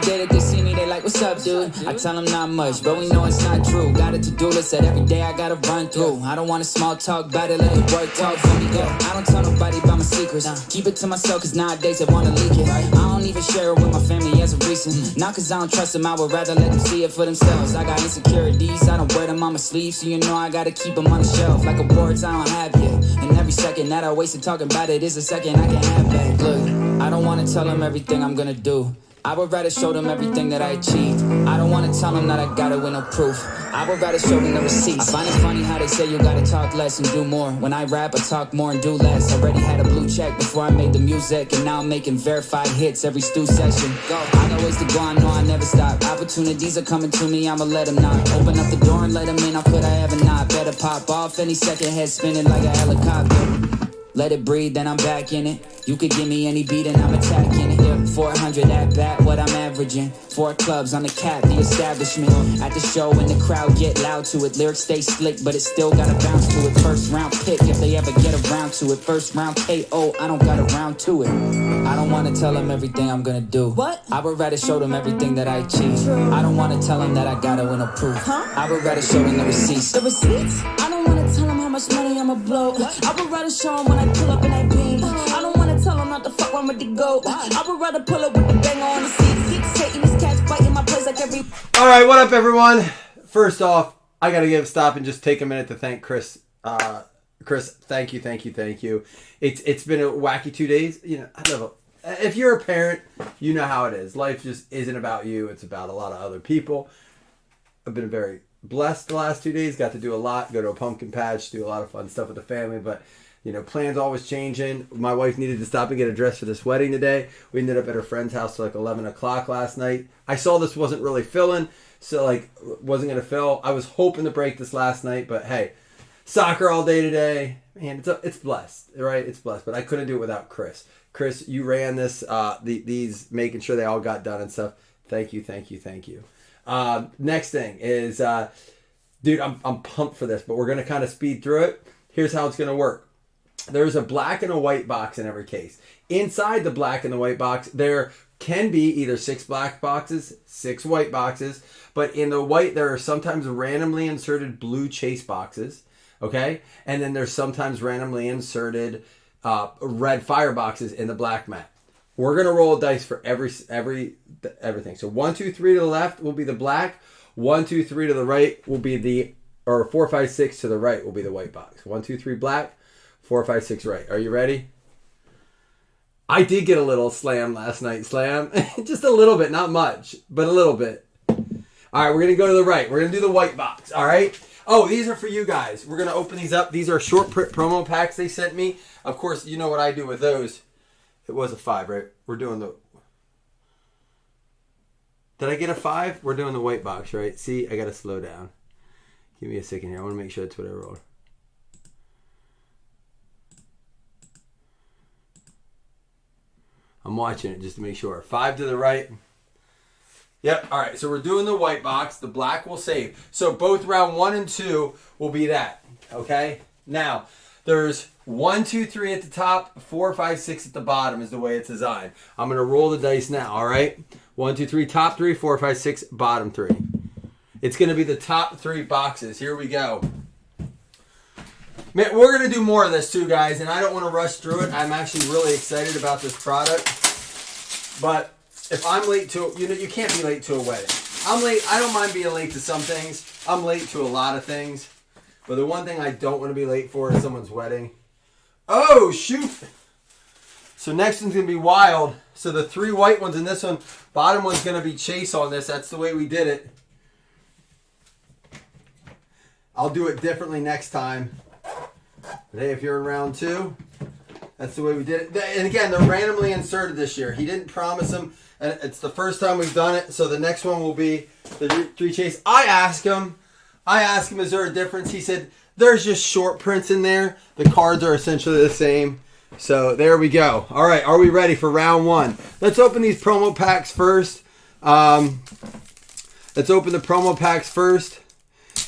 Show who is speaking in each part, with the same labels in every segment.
Speaker 1: day that they see me, they like, what's up, dude? I tell them not much, but we know it's not true. Got a to-do list that every day I gotta run through. I don't want to small talk about it, let the work talk for me. I don't tell nobody about my secrets. Keep it to myself, cause nowadays they wanna leak it. I don't even share it with my family as a reason. Not cause I don't trust them, I would rather let them see it for themselves. I got insecurities, I don't wear them on my sleeve, so you know I gotta keep them on the shelf. Like awards I don't have yet. And every second that I wasted talking about it is a second I can have back. Look, I don't wanna tell them everything I'm gonna do. I would rather show them everything that I achieved. I don't wanna tell them that I got it with no proof. I would rather show them the receipts. I find it funny how they say you gotta talk less and do more. When I rap, I talk more and do less. Already had a blue check before I made the music, and now I'm making verified hits every stew session. Go, I got ways to go, I know I never stop. Opportunities are coming to me, I'ma let them knock. Open up the door and let them in, how could I ever not? Better pop off any second, head spinning like a helicopter. Let it breathe, then I'm back in it. You could give me any beat and I'm attacking it. Yeah, 400 at bat, what I'm averaging. 4 clubs on the cap, the establishment. At the show when the crowd get loud to it. Lyrics stay slick, but it still gotta bounce to it. First round pick, if they ever get around to it. First round KO, I don't got around to it. I don't wanna tell them everything I'm gonna do.
Speaker 2: What?
Speaker 1: I would rather show them everything that I achieve.
Speaker 2: True.
Speaker 1: I don't wanna tell them that I got it with no proof. I would rather show them the receipts.
Speaker 2: The receipts? I don't wanna tell them how much money I'ma blow. I would rather show them when I pull up in that beam. I don't wanna tell them not to fuck when I'm ready to go. I would rather pull up with the banger on the seat. Fixating these cats biting my place like every...
Speaker 3: All right, what up, everyone? First off, I got to stop and just take a minute to thank Chris. Chris, thank you. It's been a wacky 2 days. You know, I love it. If you're a parent, you know how it is. Life just isn't about you. It's about a lot of other people. I've been very blessed the last 2 days. Got to do a lot. Go to a pumpkin patch. Do a lot of fun stuff with the family. But, you know, plans always changing. My wife needed to stop and get a dress for this wedding today. We ended up at her friend's house till like 11 o'clock last night. I saw this wasn't really filling. So, like, wasn't going to fill. I was hoping to break this last night. But, hey, soccer all day today. Man, it's blessed, right? It's blessed. But I couldn't do it without Chris. Chris, you ran this, these, making sure they all got done and stuff. Thank you. Next thing is, dude, I'm pumped for this, but we're going to kind of speed through it. Here's how it's going to work. There's a black and a white box in every case. Inside the black and the white box, there can be either 6 black boxes, 6 white boxes, but in the white, there are sometimes randomly inserted blue chase boxes, okay? And then there's sometimes randomly inserted red fire boxes in the black mat. We're going to roll a dice for everything. So 1, 2, 3 to the left will be the black. 1, 2, 3 to the right will be 4, 5, 6 to the right will be the white box. 1, 2, 3 black, 4, 5, 6 right. Are you ready? I did get a little slam last night. Slam. Just a little bit. Not much, but a little bit. All right, we're going to go to the right. We're going to do the white box. All right? Oh, these are for you guys. We're going to open these up. These are short promo packs they sent me. Of course, you know what I do with those. It was a 5, right? We're doing the... Did I get a 5? We're doing the white box, right? See, I got to slow down. Give me a second here. I want to make sure that's what I rolled. I'm watching it just to make sure. 5 to the right. Yep. All right. So we're doing the white box. The black will save. So both round 1 and 2 will be that. Okay. Now, there's 1, 2, 3 at the top, 4, 5, 6 at the bottom is the way it's designed. I'm going to roll the dice now. All right. 1, 2, 3, top 3, 4, 5, 6, bottom 3. It's going to be the top 3 boxes. Here we go. Man, we're going to do more of this too, guys, and I don't want to rush through it. I'm actually really excited about this product. But if I'm late to, you can't be late to a wedding. I'm late. I don't mind being late to some things. I'm late to a lot of things. But the one thing I don't want to be late for is someone's wedding. Oh, shoot. So next one's going to be wild. So the 3 white ones in this one, bottom one's going to be chase on this. That's the way we did it. I'll do it differently next time. But hey, if you're in round 2, that's the way we did it. And again, they're randomly inserted this year. He didn't promise them. And it's the first time we've done it. So the next one will be the 3 chase. I asked him, is there a difference? He said, there's just short prints in there. The cards are essentially the same. So there we go. All right, are we ready for round 1? Let's open these promo packs first. Let's open the promo packs first.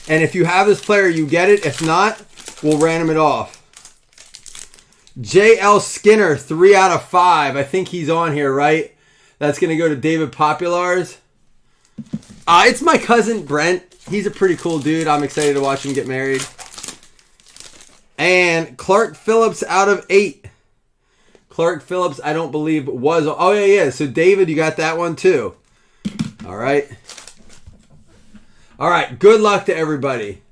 Speaker 3: And if you have this player, you get it. If not, we'll random it off. J.L. Skinner, 3 out of 5. I think he's on here, right? That's going to go to David Populars. It's my cousin Brent. He's a pretty cool dude. I'm excited to watch him get married. And Clark Phillips out of 8. Clark Phillips, I don't believe was. Oh, yeah. So, David, you got that one too. All right. All right. Good luck to everybody.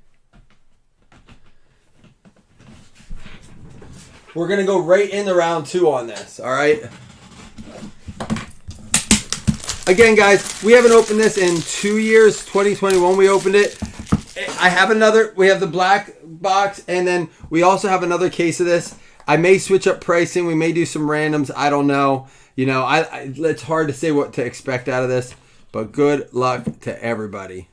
Speaker 3: We're going to go right into round 2 on this. All right. Again, guys, we haven't opened this in 2 years. 2021, we opened it. I have another. We have the black box, and then we also have another case of this. I may switch up pricing. We may do some randoms. I don't know. You know, it's hard to say what to expect out of this, but good luck to everybody.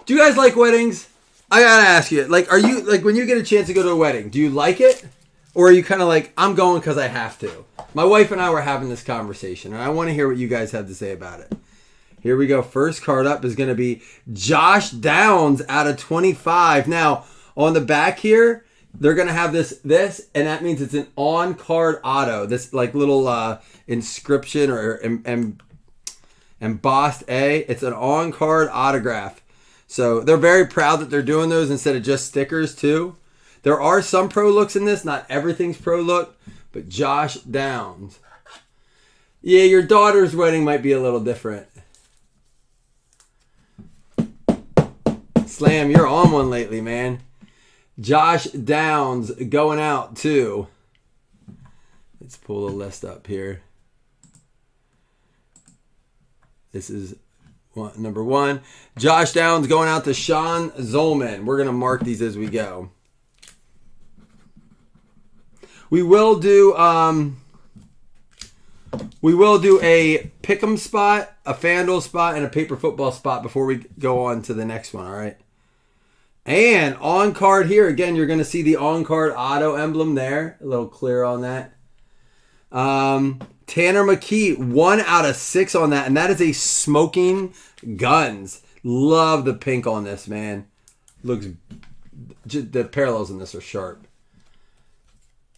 Speaker 3: Do you guys like weddings? I gotta ask you, like, are you, like, when you get a chance to go to a wedding, do you like it? Or are you kind of like, I'm going because I have to? My wife and I were having this conversation, and I want to hear what you guys have to say about it. Here we go. First card up is going to be Josh Downs out of 25. Now, on the back here, they're going to have this, and that means it's an on-card auto. This, like, little inscription or embossed A. It's an on-card autograph. So they're very proud that they're doing those instead of just stickers, too. There are some pro looks in this. Not everything's pro look, but Josh Downs. Yeah, your daughter's wedding might be a little different. Slam, you're on one lately, man. Josh Downs going out too. Let's pull the list up here. This is number 1. Josh Downs going out to Sean Zolman. We're going to mark these as we go. We will do a pick'em spot, a FanDuel spot, and a paper football spot before we go on to the next one, all right? And on card here, again, you're going to see the on card auto emblem there. A little clear on that. Tanner McKee, 1 out of 6 on that, and that is a Smoking Guns. Love the pink on this, man. Looks, the parallels in this are sharp.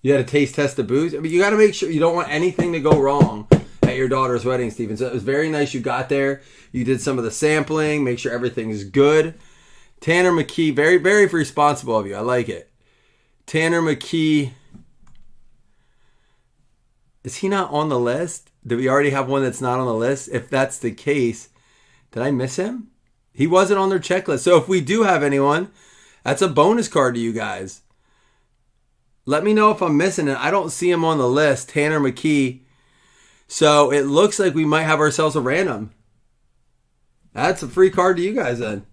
Speaker 3: You had to taste test the booze. I mean, you got to make sure you don't want anything to go wrong at your daughter's wedding, Steven. So it was very nice you got there. You did some of the sampling, make sure everything is good. Tanner McKee, very, very responsible of you. I like it. Tanner McKee. Is he not on the list? Do we already have one that's not on the list? If that's the case, did I miss him? He wasn't on their checklist. So if we do have anyone, that's a bonus card to you guys. Let me know if I'm missing it. I don't see him on the list, Tanner McKee. So it looks like we might have ourselves a random. That's a free card to you guys then.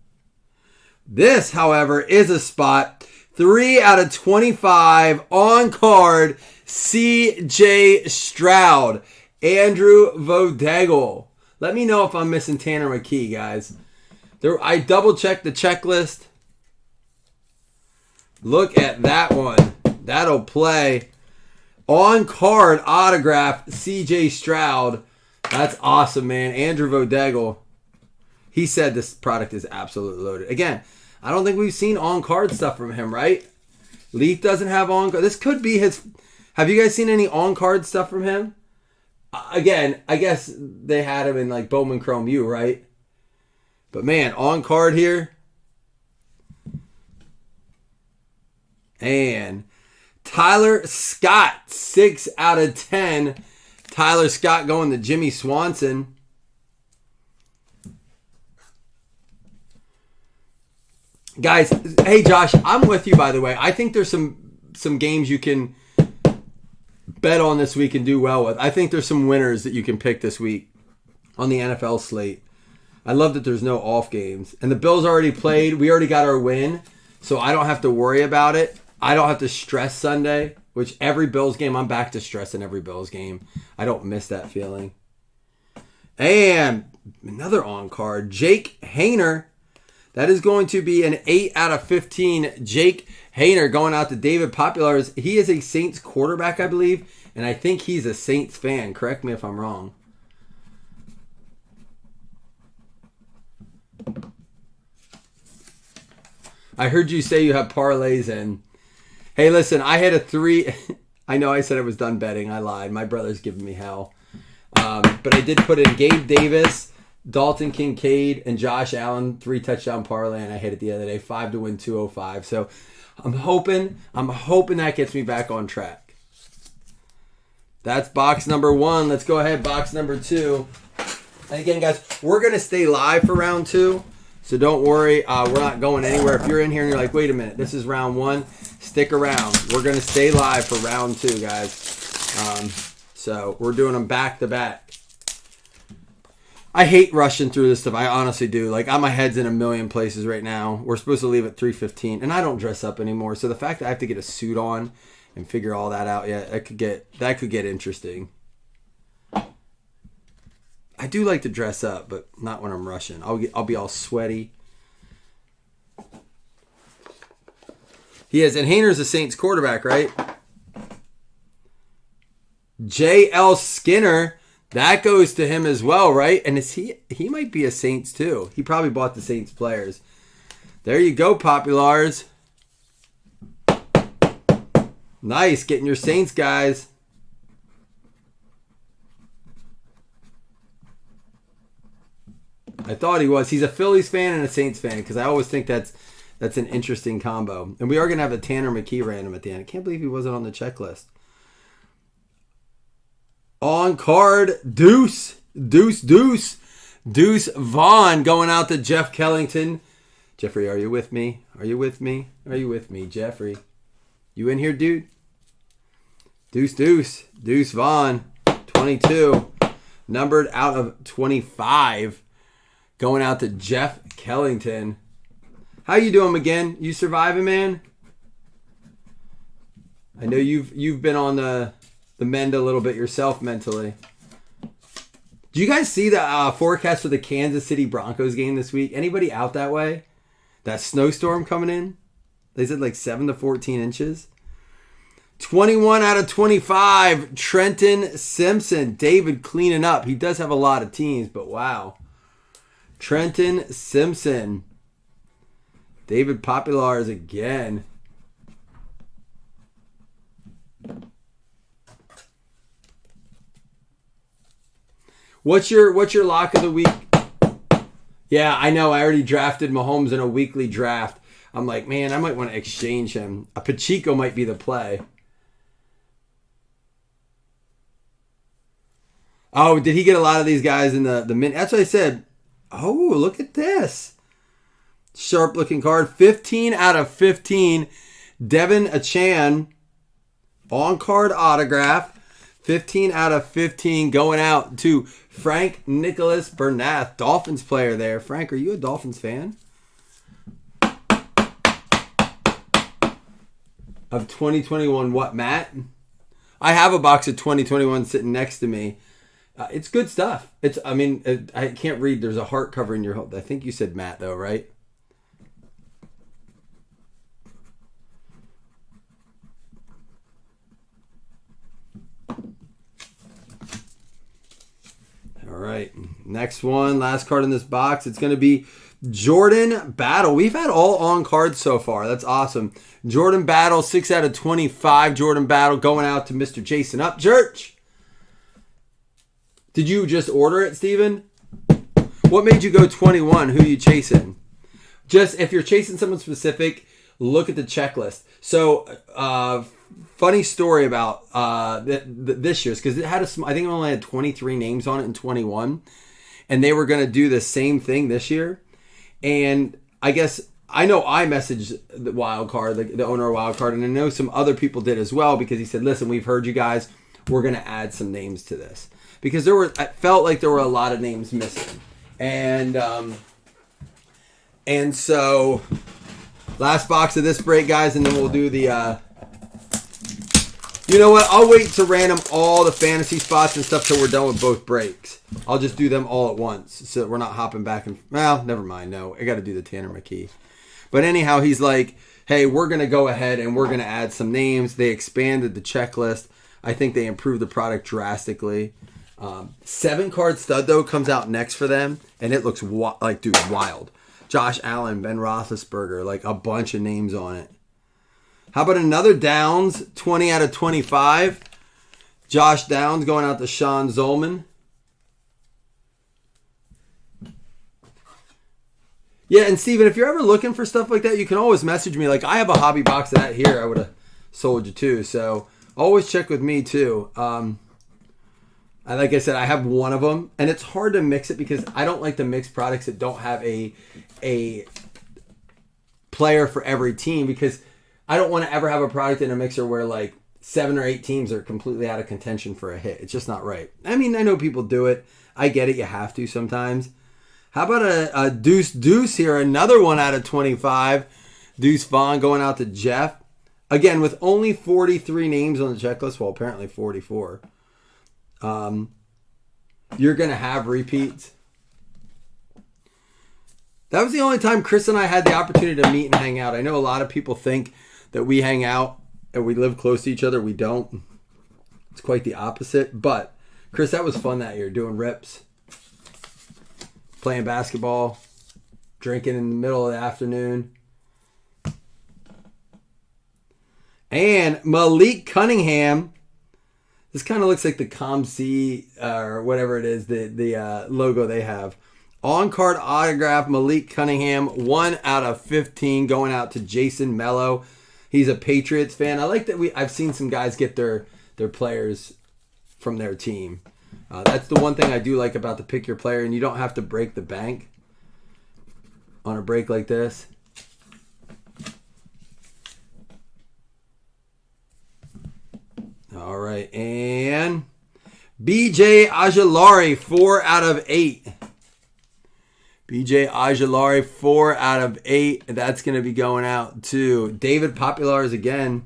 Speaker 3: This, however, is a spot. 3 out of 25 on card. C.J. Stroud. Andrew Vodegel. Let me know if I'm missing Tanner McKee, guys. I double checked the checklist. Look at that one. That'll play. On card autograph, C.J. Stroud. That's awesome, man. Andrew Vodegel. He said this product is absolutely loaded. Again, I don't think we've seen on card stuff from him, right? Leaf doesn't have on card. This could be his. Have you guys seen any on card stuff from him? Again, I guess they had him in like Bowman Chrome U, right? But man, on card here. And Tyler Scott, 6 out of 10. Tyler Scott going to Jimmy Swanson. Guys, hey Josh, I'm with you by the way. I think there's some games you can bet on this week and do well with. I think there's some winners that you can pick this week on the NFL slate. I love that there's no off games. And the Bills already played. We already got our win, so I don't have to worry about it. I don't have to stress Sunday, which every Bills game, I'm back to stressing every Bills game. I don't miss that feeling. And another on card, Jake Haener. That is going to be an 8 out of 15. Jake Haener going out to David Populars. He is a Saints quarterback, I believe, and I think he's a Saints fan. Correct me if I'm wrong. I heard you say you have parlays in. Hey, listen, I had a 3. I know I said I was done betting. I lied. My brother's giving me hell. But I did put in Gabe Davis, Dalton Kincaid, and Josh Allen 3-touchdown parlay, and I hit it the other day, 5 to win 205. So I'm hoping that gets me back on track. That's box number 1. Let's go ahead, box number 2. And again, guys, we're gonna stay live for round 2, so don't worry. We're not going anywhere. If you're in here and you're like, wait a minute, this is round 1, stick around. We're gonna stay live for round 2, guys. So we're doing them back to back. I hate rushing through this stuff. I honestly do. Like, my head's in a million places right now. We're supposed to leave at 3:15, and I don't dress up anymore. So the fact that I have to get a suit on and figure all that out, yeah, that could get interesting. I do like to dress up, but not when I'm rushing. I'll be all sweaty. He is, and Hayner's the Saints quarterback, right? J.L. Skinner. That goes to him as well, right? And he might be a Saints too. He probably bought the Saints players. There you go, Populars. Nice, getting your Saints guys. I thought he was. He's a Phillies fan and a Saints fan, because I always think that's an interesting combo. And we are going to have a Tanner McKee random at the end. I can't believe he wasn't on the checklist. On card, Deuce Vaughn going out to Jeff Kellington. Jeffrey, are you with me? Are you with me, Jeffrey? You in here, dude? Deuce Vaughn, 22, numbered out of 25, going out to Jeff Kellington. How you doing, again? You surviving, man? I know you've been on the mend a little bit yourself mentally. Do you guys see the forecast for the Kansas City Broncos game this week? Anybody out that way? That snowstorm coming in? They said like 7 to 14 inches. 21 out of 25. Trenton Simpson. David cleaning up. He does have a lot of teams, but wow. Trenton Simpson. David Populars again. What's your lock of the week? Yeah, I know. I already drafted Mahomes in a weekly draft. I'm like, man, I might want to exchange him. A Pacheco might be the play. Oh, did he get a lot of these guys in the min? That's what I said. Oh, look at this. Sharp looking card. 15 out of 15. Devin Achan. On card autograph. 15 out of 15 going out to Frank Nicholas Bernath, Dolphins player there. Frank, are you a Dolphins fan? Of 2021, what, Matt? I have a box of 2021 sitting next to me. It's good stuff. I can't read. There's a heart covering your. I think you said Matt, though, right? All right, next one, last card in this box. It's going to be Jordan Battle. We've had all on cards so far. That's awesome. Jordan Battle, 6 out of 25. Jordan Battle going out to Mr. Jason Upchurch. Did you just order it, Steven? What made you go 21? Who are you chasing? Just if you're chasing someone specific, look at the checklist. So, funny story about this year's, because it had I think it only had 23 names on it in 21, and they were going to do the same thing this year. And I guess I know I messaged the wild card, the owner of wild card, and I know some other people did as well, because he said, "Listen, we've heard you guys. We're going to add some names to this," because I felt like there were a lot of names missing, and so last box of this break, guys, and then we'll do the. You know what? I'll wait to random all the fantasy spots and stuff till we're done with both breaks. I'll just do them all at once, so that we're not hopping back and... Well, never mind. No, I got to do the Tanner McKee. But anyhow, he's like, hey, we're going to go ahead and we're going to add some names. They expanded the checklist. I think they improved the product drastically. 7-card stud, though, comes out next for them, and it looks wild. Josh Allen, Ben Roethlisberger, like a bunch of names on it. How about another Downs, 20 out of 25? Josh Downs going out to Sean Zolman. Yeah, and Steven, if you're ever looking for stuff like that, you can always message me. Like, I have a hobby box of that here. I would have sold you too. So always check with me too. Like I said, I have one of them, and it's hard to mix it because I don't like to mix products that don't have a player for every team, because I don't want to ever have a product in a mixer where like 7 or 8 teams are completely out of contention for a hit. It's just not right. I mean, I know people do it. I get it. You have to sometimes. How about a Deuce here? Another 1 out of 25. Deuce Vaughn going out to Jeff. Again, with only 43 names on the checklist. Well, apparently 44. You're going to have repeats. That was the only time Chris and I had the opportunity to meet and hang out. I know a lot of people think that we hang out and we live close to each other. We don't. It's quite the opposite. But, Chris, that was fun that year, doing rips, playing basketball, drinking in the middle of the afternoon. And Malik Cunningham. This kind of looks like the ComC or whatever it is, the logo they have. On-card autograph, Malik Cunningham, 1 out of 15, going out to Jason Mello. He's a Patriots fan. I like that I've seen some guys get their players from their team. That's the one thing I do like about the pick your player, and you don't have to break the bank on a break like this. All right, and BJ Ojulari, 4 out of 8. BJ Ojulari, 4 out of 8. That's going to be going out to David Populars again.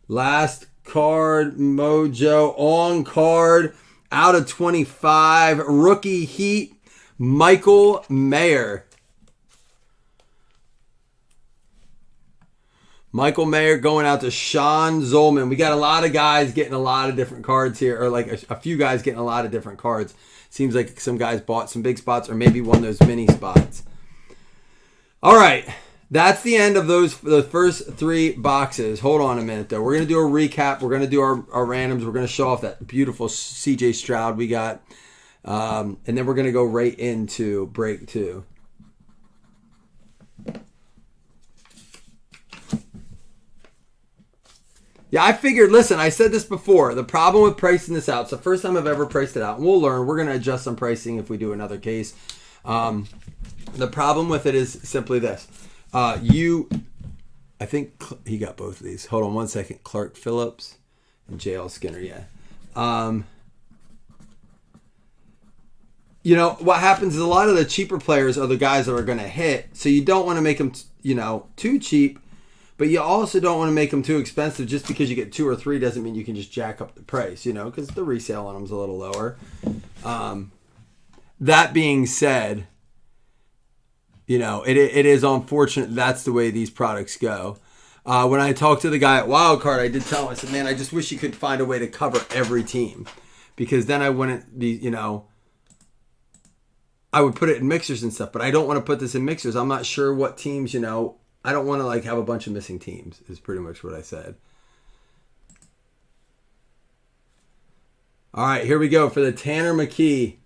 Speaker 3: Last card, Mojo. On card, out of 25. Rookie Heat, Michael Mayer. Michael Mayer going out to Sean Zolman. We got a lot of guys getting a lot of different cards here, or like a few guys getting a lot of different cards. Seems like some guys bought some big spots or maybe one of those mini spots. All right. That's the end of the first 3 boxes. Hold on a minute, though. We're going to do a recap. We're going to do our randoms. We're going to show off that beautiful C.J. Stroud we got. And then we're going to go right into break 2. Yeah, I figured, listen, I said this before. The problem with pricing this out, it's the first time I've ever priced it out. And we'll learn. We're going to adjust some pricing if we do another case. The problem with it is simply this. I think he got both of these. Hold on one second. Clark Phillips and J.L. Skinner, yeah. What happens is a lot of the cheaper players are the guys that are going to hit. So you don't want to make them, too cheap. But you also don't want to make them too expensive. Just because you get 2 or 3 doesn't mean you can just jack up the price, because the resale on them is a little lower. That being said, it is unfortunate that's the way these products go. When I talked to the guy at Wildcard, I did tell him, I said, man, I just wish you could find a way to cover every team. Because then I wouldn't be, I would put it in mixers and stuff. But I don't want to put this in mixers. I'm not sure what teams, I don't want to have a bunch of missing teams is pretty much what I said. All right, here we go for the Tanner McKee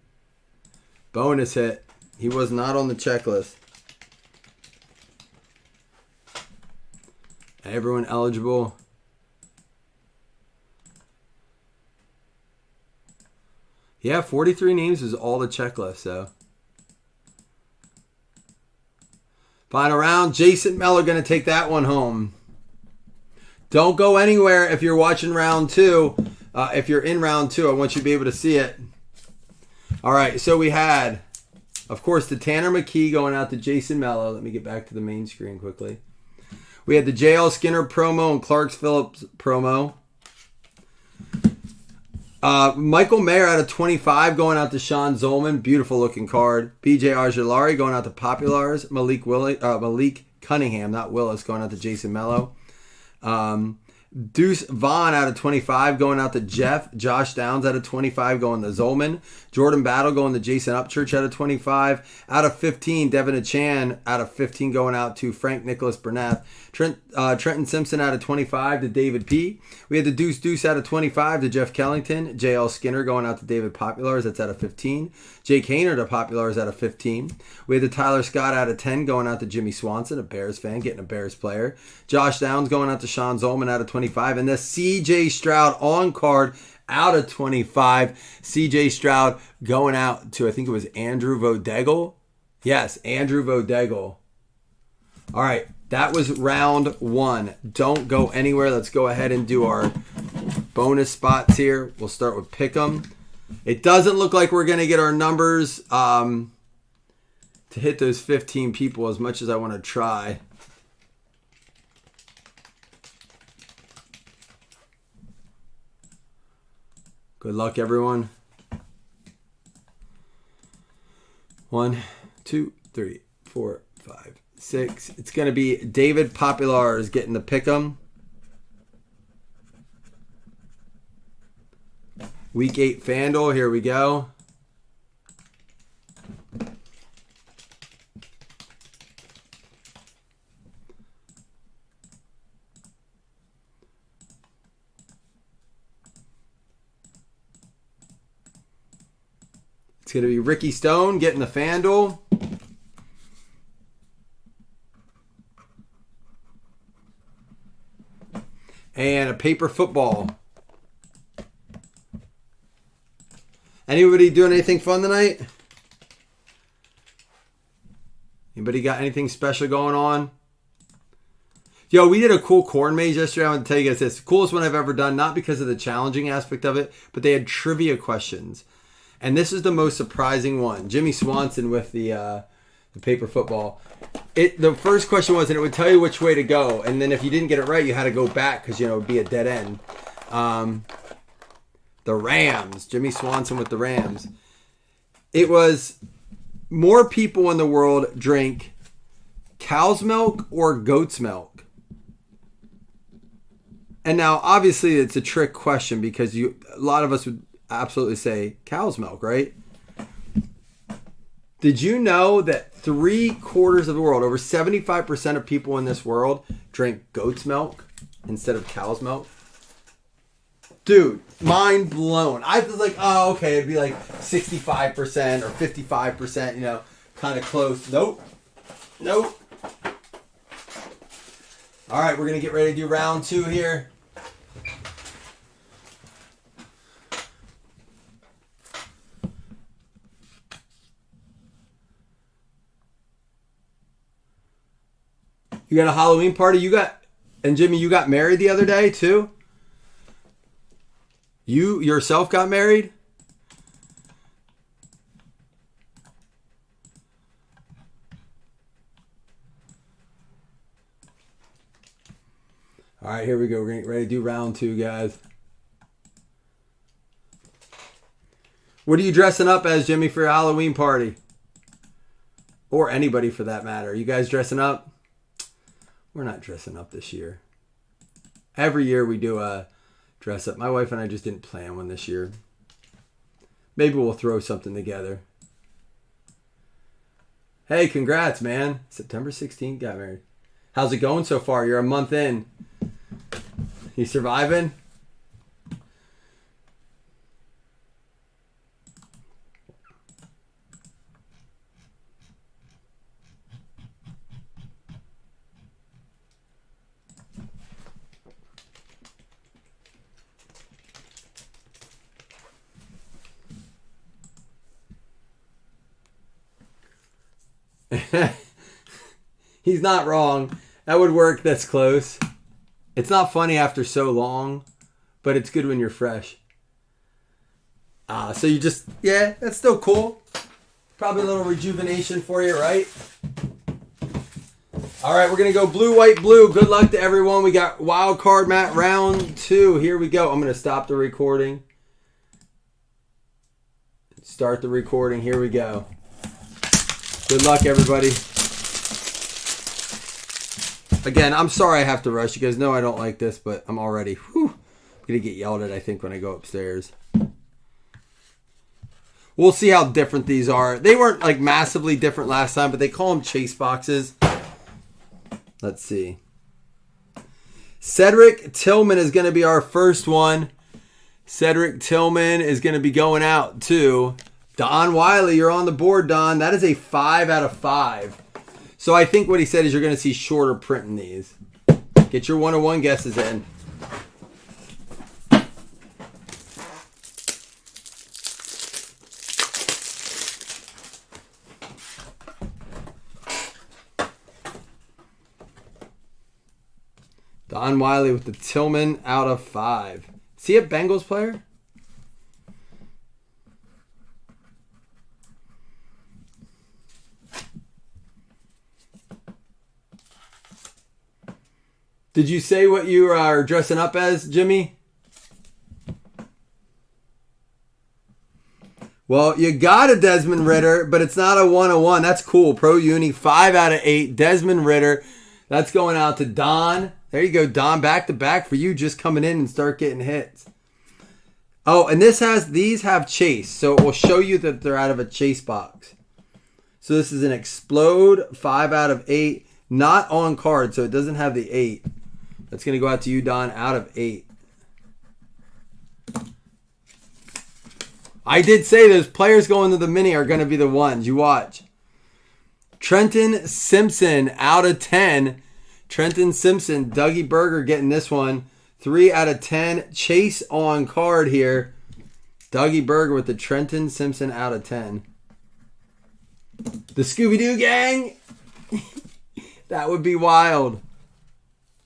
Speaker 3: bonus hit. He was not on the checklist. Everyone eligible. Yeah, 43 names is all the checklist, so. Final round, Jason Mello going to take that one home. Don't go anywhere if you're watching round 2. If you're in round 2, I want you to be able to see it. All right, so we had, of course, the Tanner McKee going out to Jason Mello. Let me get back to the main screen quickly. We had the J.L. Skinner promo and Clark Phillips promo. Michael Mayer out of 25 going out to Sean Zolman. Beautiful looking card. BJ Ojulari going out to Populars. Malik Cunningham, not Willis, going out to Jason Mello. Deuce Vaughn out of 25 going out to Jeff. Josh Downs out of 25 going to Zolman. Jordan Battle going to Jason Upchurch out of 25. Out of 15, Devin Achan out of 15 going out to Frank Nicholas Bernath. Trenton Simpson out of 25 to David P. We had the Deuce out of 25 to Jeff Kellington. JL Skinner going out to David Populars. That's out of 15. Jake Hayner to Populars out of 15. We had the Tyler Scott out of 10 going out to Jimmy Swanson, a Bears fan, getting a Bears player. Josh Downs going out to Sean Zolman out of 25. And the CJ Stroud on card out of 25. CJ Stroud going out to, I think it was Andrew Vodegel. Yes, Andrew Vodegel. All right, that was round 1. Don't go anywhere. Let's go ahead and do our bonus spots here. We'll start with Pick'em. It doesn't look like we're going to get our numbers to hit those 15 people as much as I want to try. Good luck, everyone. 1, 2, 3, 4, 5, 6. It's going to be David Populars getting the Pick'em. Week 8 FanDuel. Here we go. It's going to be Ricky Stone getting the FanDuel. And a paper football. Anybody doing anything fun tonight? Anybody got anything special going on? Yo, we did a cool corn maze yesterday. I want to tell you guys this. Coolest one I've ever done. Not because of the challenging aspect of it, but they had trivia questions. And this is the most surprising one. Jimmy Swanson with the paper football. The first question was, and it would tell you which way to go. And then if you didn't get it right, you had to go back because, it would be a dead end. The Rams. Jimmy Swanson with the Rams. It was more people in the world drink cow's milk or goat's milk. And now, obviously, it's a trick question because a lot of us would absolutely say cow's milk, right? Did you know that 3/4 of the world, over 75% of people in this world, drink goat's milk instead of cow's milk? Dude, mind blown. I was like, oh, okay, it'd be like 65% or 55%, kind of close. Nope. All right, we're going to get ready to do round 2 here. You got a Halloween party? And Jimmy, you got married the other day too? You yourself got married? All right, here we go. We're getting ready to do round 2, guys. What are you dressing up as, Jimmy, for your Halloween party? Or anybody for that matter. You guys dressing up? We're not dressing up this year. Every year we do a dress up. My wife and I just didn't plan one this year. Maybe we'll throw something together. Hey, congrats, man. September 16th, got married. How's it going so far? You're a month in. You surviving? He's not wrong. That would work. That's close. It's not funny after so long, but it's good when you're fresh. So you just, yeah, that's still cool. Probably a little rejuvenation for you, right? All right, we're going to go blue, white, blue. Good luck to everyone. We got wild card mat round 2. Here we go. I'm going to stop the recording. Start the recording. Here we go. Good luck, everybody. Again, I'm sorry I have to rush. You guys know I don't like this, but I'm already going to get yelled at, I think, when I go upstairs. We'll see how different these are. They weren't like massively different last time, but they call them chase boxes. Let's see. Cedric Tillman is going to be our first one. Cedric Tillman is going to be going out to Don Wiley. You're on the board, Don. That is a 5 out of 5. So I think what he said is you're going to see shorter print in these. Get your 101 guesses in. Don Wiley with the Tillman out of 5. Is he a Bengals player? Did you say what you are dressing up as, Jimmy? Well, you got a Desmond Ridder, but it's not a 101. That's cool. Pro Uni, 5 out of 8. Desmond Ridder. That's going out to Don. There you go, Don. Back to back for you, just coming in and start getting hits. Oh, and these have chase, so it will show you that they're out of a chase box. So this is an Explode 5 out of 8, not on card, so it doesn't have the 8. That's going to go out to you, Don, out of 8. I did say those players going to the mini are going to be the ones. You watch. Trenton Simpson out of 10. Trenton Simpson, Dougie Berger getting this one. 3 out of 10. Chase on card here. Dougie Berger with the Trenton Simpson out of 10. The Scooby-Doo gang. That would be wild.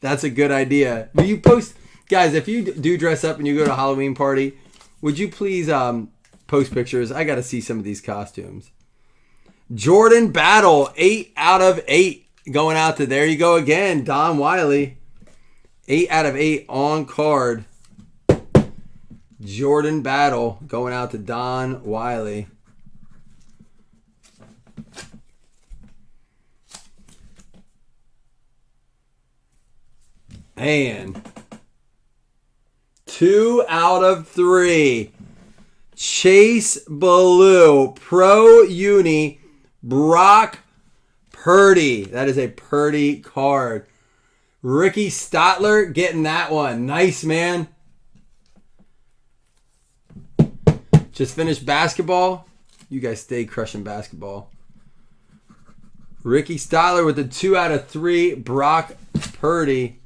Speaker 3: That's a good idea. Will you post... Guys, if you do dress up and you go to a Halloween party, would you please post pictures? I got to see some of these costumes. Jordan Battle, 8 out of 8. Going out to, there you go again, Don Wiley. 8 out of 8 on card. Jordan Battle going out to Don Wiley. And 2 out of 3. Chase Ballou, Pro Uni, Brock Purdy. That is a Purdy card. Ricky Stotler getting that one. Nice, man. Just finished basketball. You guys stay crushing basketball. Ricky Stotler with the 2 out of 3. Brock Purdy.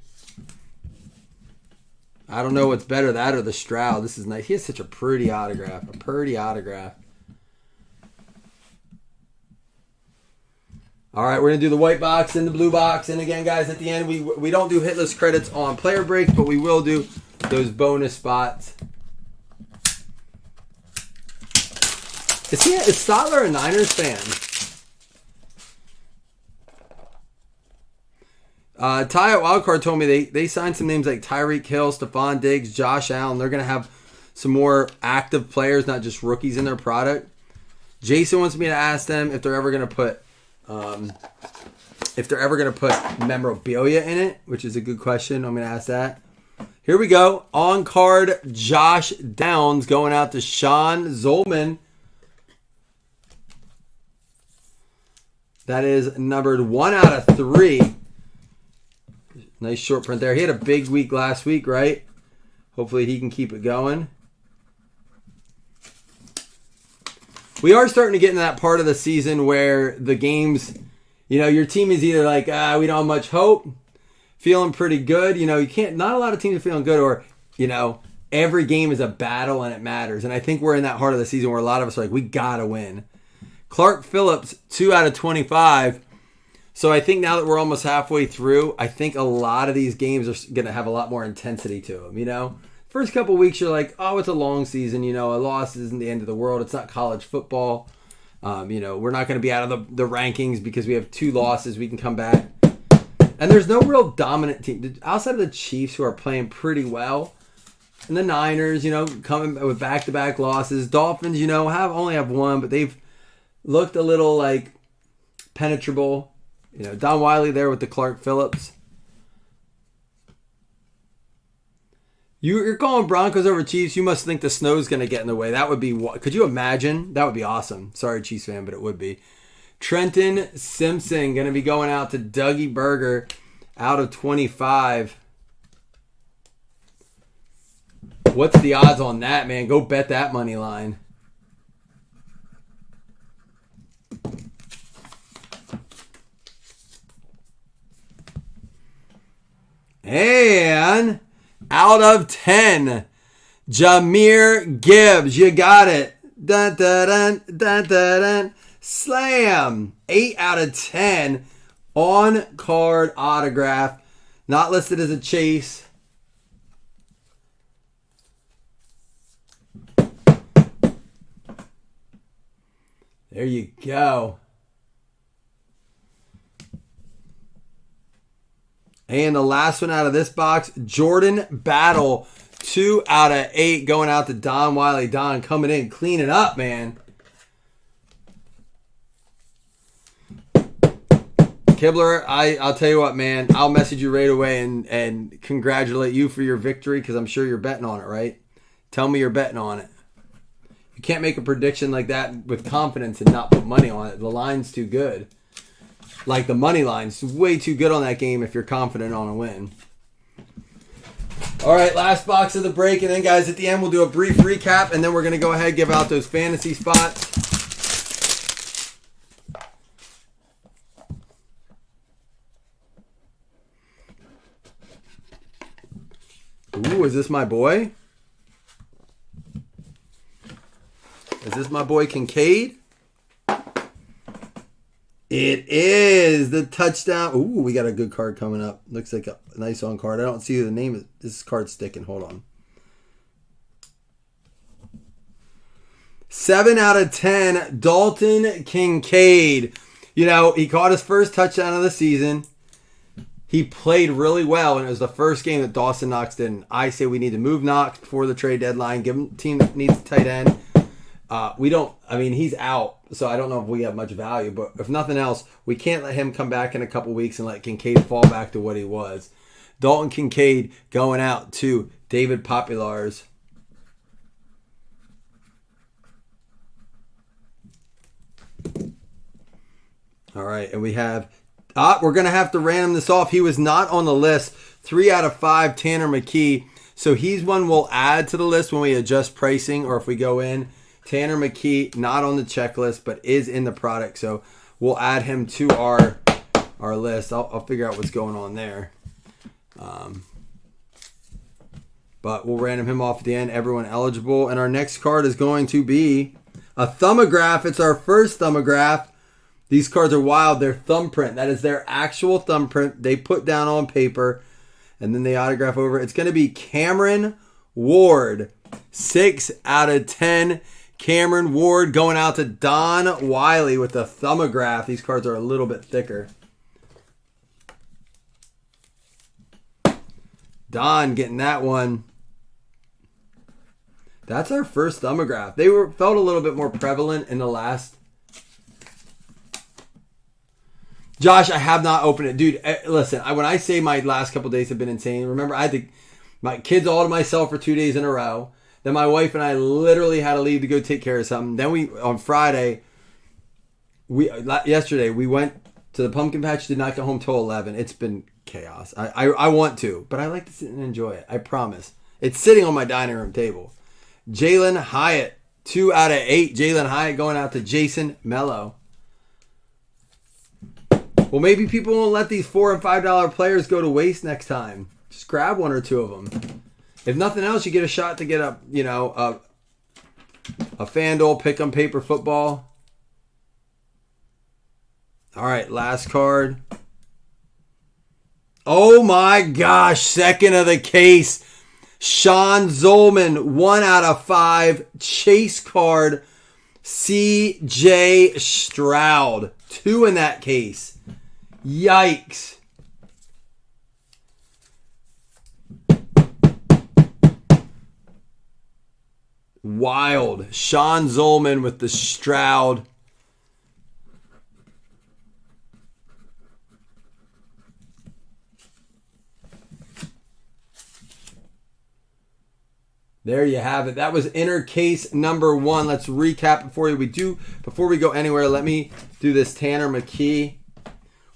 Speaker 3: I don't know what's better, that or the Stroud. This is nice. He has such a pretty autograph. A Purdy autograph. All right, we're going to do the white box and the blue box. And again, guys, at the end, we don't do hitless credits on player breaks, but we will do those bonus spots. Is Stotler a Niners fan? Ty at Wildcard told me they signed some names like Tyreek Hill, Stephon Diggs, Josh Allen. They're going to have some more active players, not just rookies in their product. Jason wants me to ask them if they're ever going to put memorabilia in it, which is a good question. I'm going to ask that. Here we go. On card, Josh Downs going out to Sean Zolman. That is numbered 1 out of 3. Nice short print there. He had a big week last week, right? Hopefully he can keep it going. We are starting to get into that part of the season where the games, your team is either like, we don't have much hope, feeling pretty good. Not a lot of teams are feeling good, or, every game is a battle and it matters. And I think we're in that part of the season where a lot of us are like, we got to win. Clark Phillips, 2 out of 25. So I think now that we're almost halfway through, I think a lot of these games are going to have a lot more intensity to them, First couple weeks, you're like, oh, it's a long season. A loss isn't the end of the world. It's not college football. We're not going to be out of the rankings because we have 2 losses. We can come back. And there's no real dominant team. Outside of the Chiefs, who are playing pretty well, and the Niners, coming with back-to-back losses. Dolphins, only have 1, but they've looked a little, penetrable. Don Wiley there with the Clark Phillips. You're calling Broncos over Chiefs. You must think the snow's going to get in the way. That would be what? Could you imagine? That would be awesome. Sorry, Chiefs fan, but it would be. Trenton Simpson going to be going out to Dougie Berger out of 25. What's the odds on that, man? Go bet that money line. And out of 10, Jahmyr Gibbs. You got it. Dun, dun, dun, dun, dun, dun. Slam. 8 out of 10 on card autograph. Not listed as a chase. There you go. And the last one out of this box, Jordan Battle. 2 out of 8 going out to Don Wiley. Don coming in, cleaning up, man. Kibler, I'll tell you what, man. I'll message you right away and congratulate you for your victory because I'm sure you're betting on it, right? Tell me you're betting on it. You can't make a prediction like that with confidence and not put money on it. The line's too good. Like the money line's way too good on that game if you're confident on a win. All right, last box of the break. And then, guys, at the end, we'll do a brief recap. And then we're going to go ahead and give out those fantasy spots. Ooh, is this my boy? Is this my boy Kincaid? It is the touchdown. Ooh, we got a good card coming up. Looks like a nice on card. I don't see the name of this card sticking. Hold on. 7 out of 10, Dalton Kincaid. You know, he caught his first touchdown of the season. He played really well, and it was the first game that Dawson Knox didn't. I say we need to move Knox before the trade deadline. Give him a team that needs a tight end. He's out, so I don't know if we have much value. But if nothing else, we can't let him come back in a couple weeks and let Kincaid fall back to what he was. Dalton Kincaid going out to David Populars. All right, and we have... we're going to have to random this off. He was not on the list. 3 out of 5, Tanner McKee. So he's one we'll add to the list when we adjust pricing or if we go in. Tanner McKee, not on the checklist, but is in the product. So we'll add him to our list. I'll figure out what's going on there. But we'll random him off at the end. Everyone eligible. And our next card is going to be a thumbograph. It's our first thumbograph. These cards are wild. They're thumbprint. That is their actual thumbprint they put down on paper. And then they autograph over. It's going to be Cameron Ward. 6 out of 10. Cameron Ward going out to Don Wiley with the thumbograph. These cards are a little bit thicker. Don getting that one. That's our first thumbograph. They felt a little bit more prevalent in the last. Josh, I have not opened it. Dude, listen, when I say my last couple days have been insane, remember I had my kids all to myself for 2 days in a row. Then my wife and I literally had to leave to go take care of something. Then on Friday, yesterday, we went to the pumpkin patch, did not get home till 11. It's been chaos. I want to, but I like to sit and enjoy it. I promise. It's sitting on my dining room table. Jalen Hyatt, 2 out of 8. Jalen Hyatt going out to Jason Mello. Well, maybe people won't let these $4 and $5 players go to waste next time. Just grab 1 or 2 of them. If nothing else, you get a shot to get a FanDuel Pick'em paper football. All right, last card. Oh my gosh, second of the case. Sean Zolman, 1 out of 5. Chase card. C.J. Stroud, 2 in that case. Yikes. Wild. Sean Zolman with the Stroud. There you have it. That was inner case number 1. Let's recap before we go anywhere. Let me do this Tanner McKee.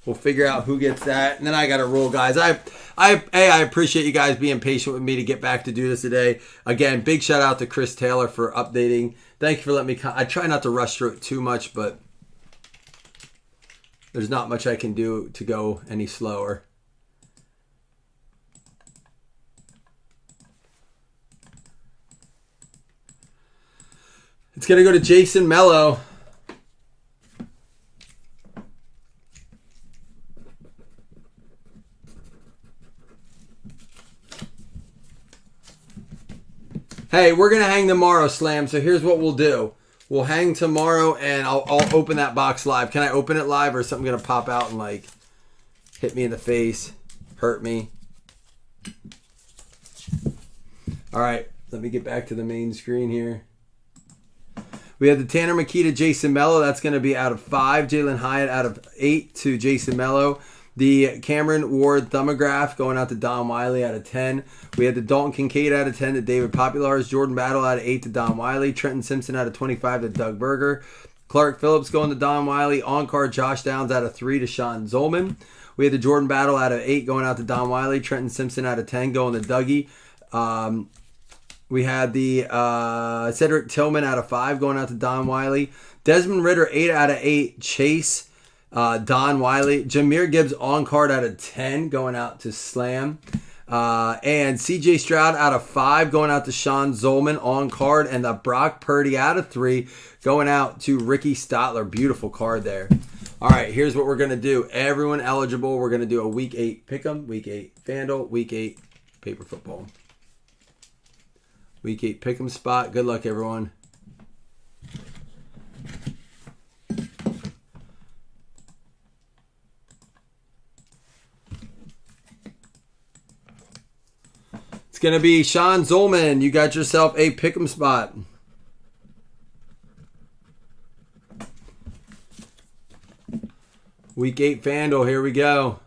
Speaker 3: We'll figure out who gets that, and then I got to roll, guys. I appreciate you guys being patient with me to get back to do this today. Again, big shout out to Chris Taylor for updating. Thank you for letting me. I try not to rush through it too much, but there's not much I can do to go any slower. It's going to go to Jason Mello. Hey, we're going to hang tomorrow, Slam. So here's what we'll do. We'll hang tomorrow, and I'll open that box live. Can I open it live, or is something going to pop out and, like, hit me in the face, hurt me? All right, let me get back to the main screen here. We have the Tanner McKee to Jason Mello. That's going to be out of 5. Jalen Hyatt out of 8 to Jason Mello. The Cameron Ward Thumbograph going out to Don Wiley out of 10. We had the Dalton Kincaid out of 10 to David Populars. Jordan Battle out of 8 to Don Wiley. Trenton Simpson out of 25 to Doug Berger. Clark Phillips going to Don Wiley. On-card Josh Downs out of 3 to Sean Zolman. We had the Jordan Battle out of 8 going out to Don Wiley. Trenton Simpson out of 10 going to Dougie. We had the Cedric Tillman out of 5 going out to Don Wiley. Desmond Ritter 8 out of 8. Chase. Don Wiley. Jahmyr Gibbs on card out of 10 going out to Slam. And CJ Stroud out of 5 going out to Sean Zolman on card. And the Brock Purdy out of 3 going out to Ricky Stotler. Beautiful card there. All right, here's what we're going to do. Everyone eligible. We're going to do a Week 8 Pick'em, Week 8 FanDuel, Week 8 Paper Football. Week 8 Pick'em spot. Good luck, everyone. It's going to be Sean Zolman. You got yourself a Pick'em spot. Week 8 FanDuel. Here we go.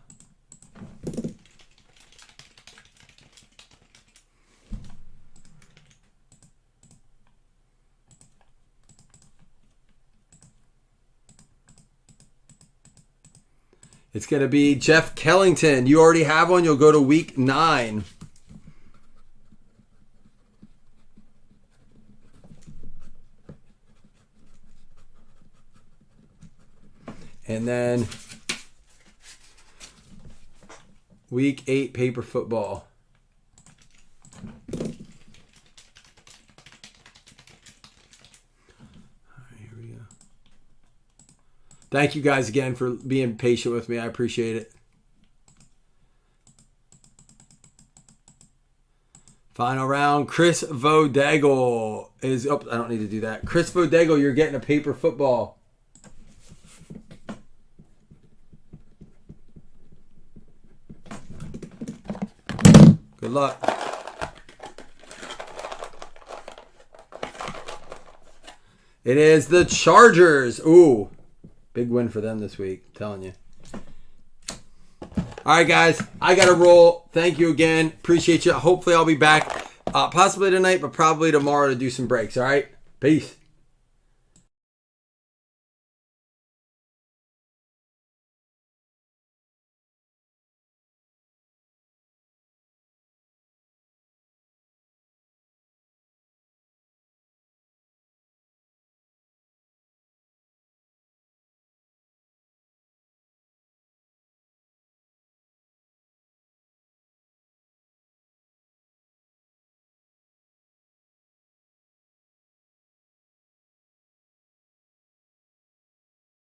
Speaker 3: It's going to be Jeff Kellington. You already have one. You'll go to Week 9. And then Week 8 Paper Football. Thank you guys again for being patient with me. I appreciate it. Final round. Chris Vodegel is up. I don't need to do that. Chris Vodegel, you're getting a Paper Football. Good luck. It is the Chargers. Ooh. Big win for them this week, I'm telling you. All right, guys. I got to roll. Thank you again. Appreciate you. Hopefully, I'll be back possibly tonight, but probably tomorrow to do some breaks. All right? Peace.